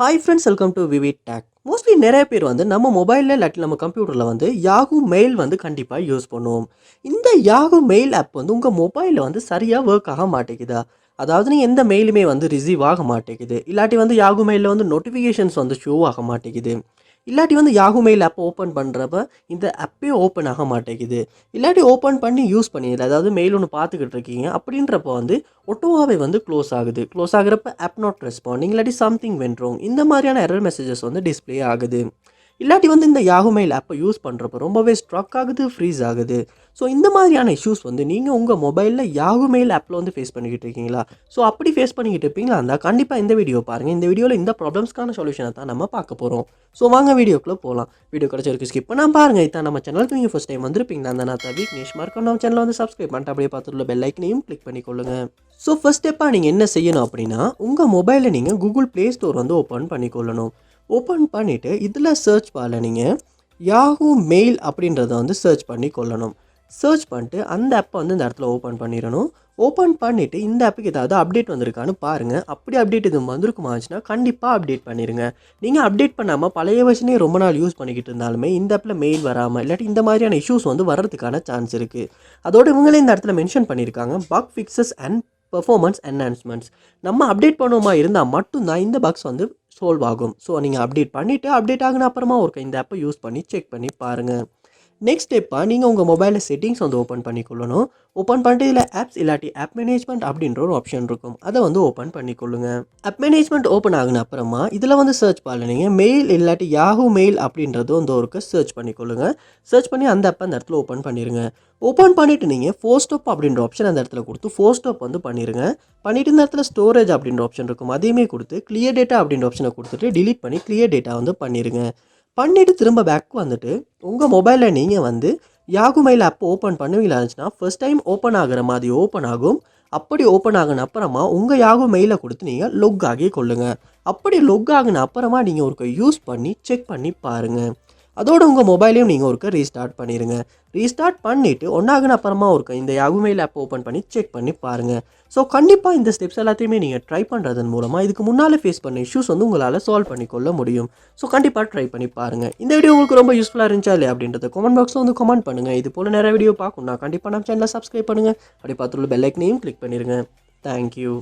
Hi friends, welcome to VividTech. Mostly நிறைய பேர் வந்து நம்ம மொபைலில் இல்லாட்டி நம்ம கம்ப்யூட்டரில் வந்து யாஹூ மெயில் வந்து கண்டிப்பாக யூஸ் பண்ணுவோம். இந்த யாஹூ மெயில் ஆப் வந்து உங்கள் மொபைலில் வந்து சரியாக ஒர்க் ஆக மாட்டேங்குதா? அதாவது நீங்கள் எந்த மெயிலுமே வந்து ரிசீவ் ஆக மாட்டேங்குது, இல்லாட்டி வந்து யாஹூ மெயிலில் வந்து நோட்டிஃபிகேஷன்ஸ் வந்து ஷோ ஆக மாட்டேங்குது, இல்லாட்டி வந்து யாஹூ மெயில் ஆப் ஓப்பன் பண்ணுறப்ப இந்த ஆப்பே ஓப்பன் ஆக மாட்டேங்குது, இல்லாட்டி ஓப்பன் பண்ணி யூஸ் பண்ணிடல, அதாவது மெயில் ஒன்று பார்த்துக்கிட்டு இருக்கீங்க அப்படின்றப்ப வந்து ஒட்டோவாவே வந்து க்ளோஸ் ஆகுது. க்ளோஸ் ஆகிறப்ப ஆப் நாட் ரெஸ்பாண்டிங் இல்லாட்டி சம்திங் வென்ட் ராங் இந்த மாதிரியான எரர் மெசேஜஸ் வந்து டிஸ்ப்ளே ஆகுது. இல்லாட்டி வந்து இந்த யாஹூ மெயில் ஆப்பை யூஸ் பண்ணுறப்ப ரொம்பவே ஸ்ட்ரக் ஆகுது, ஃப்ரீஸ் ஆகுது. ஸோ இந்த மாதிரியான இஷ்யூஸ் வந்து நீங்கள் உங்கள் மொபைலில் யாஹூ மெயில் ஆப்பில் வந்து ஃபேஸ் பண்ணிக்கிட்டு இருக்கீங்களா? ஸோ அப்படி ஃபேஸ் பண்ணிக்கிட்டு இருப்பீங்களா இருந்தால் கண்டிப்பாக இந்த வீடியோ பாருங்கள். இந்த வீடியோவில் இந்த ப்ராப்ளம்ஸ்க்கான சொல்யூஷனை தான் நம்ம பார்க்க போகிறோம். ஸோ வாங்க வீடியோக்குள்ளே போகலாம். வீடியோ கிடச்சிருக்கு ஸ்கிப் பண்ணால் பாருங்கள். இதான் நம்ம சேனலுக்கு நீங்கள் ஃபஸ்ட் டைம் வந்திருப்பீங்களா? அந்த நான் விக்னேஷ் மார்க்கம் நம்ம சேனலை வந்து சப்ஸ்கிரைப் பண்ணிட்டு அப்படியே பார்த்துள்ள பெல் ஐக்கனையும் கிளிக் பண்ணிக்கொள்ளுங்க. ஸோ ஃபஸ்ட் ஸ்டெப்பாக நீங்கள் என்ன செய்யணும் அப்படின்னா, உங்கள் மொபைலில் நீங்கள் கூகுள் ப்ளே ஸ்டோர் வந்து ஓப்பன் பண்ணிக்கொள்ளணும். ஓப்பன் பண்ணிவிட்டு இதில் சர்ச் பாரில் நீங்கள் யாஹூ மெயில் அப்படின்றத வந்து சர்ச் பண்ணி கொள்ளணும். சர்ச் பண்ணிட்டு அந்த ஆப்பை வந்து இந்த இடத்துல ஓப்பன் பண்ணிடணும். ஓப்பன் பண்ணிவிட்டு இந்த ஆப்புக்கு ஏதாவது அப்டேட் வந்திருக்கான்னு பாருங்கள். அப்படி அப்டேட் இது வந்திருக்குமாச்சுன்னா கண்டிப்பாக அப்டேட் பண்ணிடுங்க. நீங்கள் அப்டேட் பண்ணாமல் பழைய வெர்ஷனே ரொம்ப நாள் யூஸ் பண்ணிக்கிட்டு இருந்தாலுமே இந்த ஆப்பில் மெயில் வராமல் இல்லாட்டி இந்த மாதிரியான இஷ்யூஸ் வந்து வர்றதுக்கான சான்ஸ் இருக்குது. அதோட இவங்களே இந்த இடத்துல மென்ஷன் பண்ணியிருக்காங்க, buck fixes and performance enhancements. நம்ம அப்டேட் பண்ணுவோமா இருந்தால் மட்டும்தான் இந்த பக்ஸ் வந்து சால்வ் ஆகும். ஸோ நீங்கள் அப்டேட் பண்ணிவிட்டு அப்டேட் ஆகின அப்புறமா ஒரு இந்த ஆப்பை யூஸ் பண்ணி செக் பண்ணி பாருங்கள். நெக்ஸ்ட் ஸ்டெப்பாக நீங்கள் உங்கள் மொபைலில் செட்டிங்ஸ் வந்து ஓப்பன் பண்ணிக்கொள்ளணும். ஓப்பன் பண்ணிட்டு இதில் ஆப்ஸ் இல்லாட்டி ஆப் மேனேஜ்மெண்ட் அப்படின்ற ஒரு ஆப்ஷன் இருக்கும், அதை வந்து ஓப்பன் பண்ணிக்கொள்ளுங்க. ஆப் மேனேஜ்மெண்ட் ஓப்பன் ஆகின அப்புறமா இதில் வந்து சர்ச் பண்ணல நீங்கள் மெயில் இல்லாட்டி யாஹூ மெயில் அப்படின்றது வந்து ஒரு சர்ச் பண்ணிக்கொள்ளுங்க. சர்ச் பண்ணி அந்த ஆப்பை அந்த இடத்துல ஓப்பன் பண்ணிடுங்க. ஓப்பன் பண்ணிவிட்டு நீங்கள் ஃபோர் ஸ்டாப் அப்படின்ற ஆப்ஷன் அந்த இடத்துல கொடுத்து ஃபோர் ஸ்டாப் வந்து பண்ணிடுங்க. பண்ணிவிட்டு இந்த இடத்துல ஸ்டோரேஜ் அப்படின்ற ஆப்ஷன் இருக்கும், அதையுமே கொடுத்து கிளியர் டேட்டா அப்படின்ற ஆப்ஷனை கொடுத்துட்டு டிலீட் பண்ணி கிளியர் டேட்டா வந்து பண்ணிடுங்க. பண்ணிவிட்டு திரும்ப பேக் வந்துட்டு உங்கள் மொபைலில் நீங்கள் வந்து யாஹூ மெயில் ஆப் ஓப்பன் பண்ணுவீங்களா இருந்துச்சுன்னா ஃபர்ஸ்ட் டைம் ஓப்பன் ஆகிற மாதிரி ஓப்பன் ஆகும். அப்படி ஓப்பன் ஆகின அப்புறமா உங்கள் யாஹூ மெயிலை கொடுத்து நீங்கள் லொக் ஆகி கொள்ளுங்கள். அப்படி லொக் ஆகின அப்புறமா நீங்கள் ஒரு யூஸ் பண்ணி செக் பண்ணி பாருங்கள். அதோட உங்கள் மொபைலையும் நீங்கள் ரீஸ்டார்ட் பண்ணிடுங்க. ரீஸ்டார்ட் பண்ணிவிட்டு ஒன்றாகின அப்புறமா இந்த யாஹூ மெயில் ஆப் ஓப்பன் பண்ணி செக் பண்ணி பாருங்கள். ஸோ கண்டிப்பாக இந்த ஸ்டெப்ஸ் எல்லாத்தையுமே நீங்கள் ட்ரை பண்ணுறதன் மூலமாக இதுக்கு முன்னால் ஃபேஸ் பண்ண இஷ்யூஸ் வந்து உங்களால் சால்வ் பண்ணிக்கொள்ள முடியும். ஸோ கண்டிப்பாக ட்ரை பண்ணி பாருங்கள். இந்த வீடியோ உங்களுக்கு ரொம்ப யூஸ்ஃபுல்லாக இருந்துச்சா இல்லையா அப்படின்றத கமெண்ட் பாக்ஸில் வந்து கமெண்ட் பண்ணுங்கள். இது போல் நிறைய வீடியோ பார்க்கணும்னா கண்டிப்பாக நம்ம சேனலை சப்ஸ்கிரைப் பண்ணுங்கள். அப்படி பார்த்துள்ள பெல் ஐக்கனையும் கிளிக் பண்ணிடுங்க. தேங்க்யூ.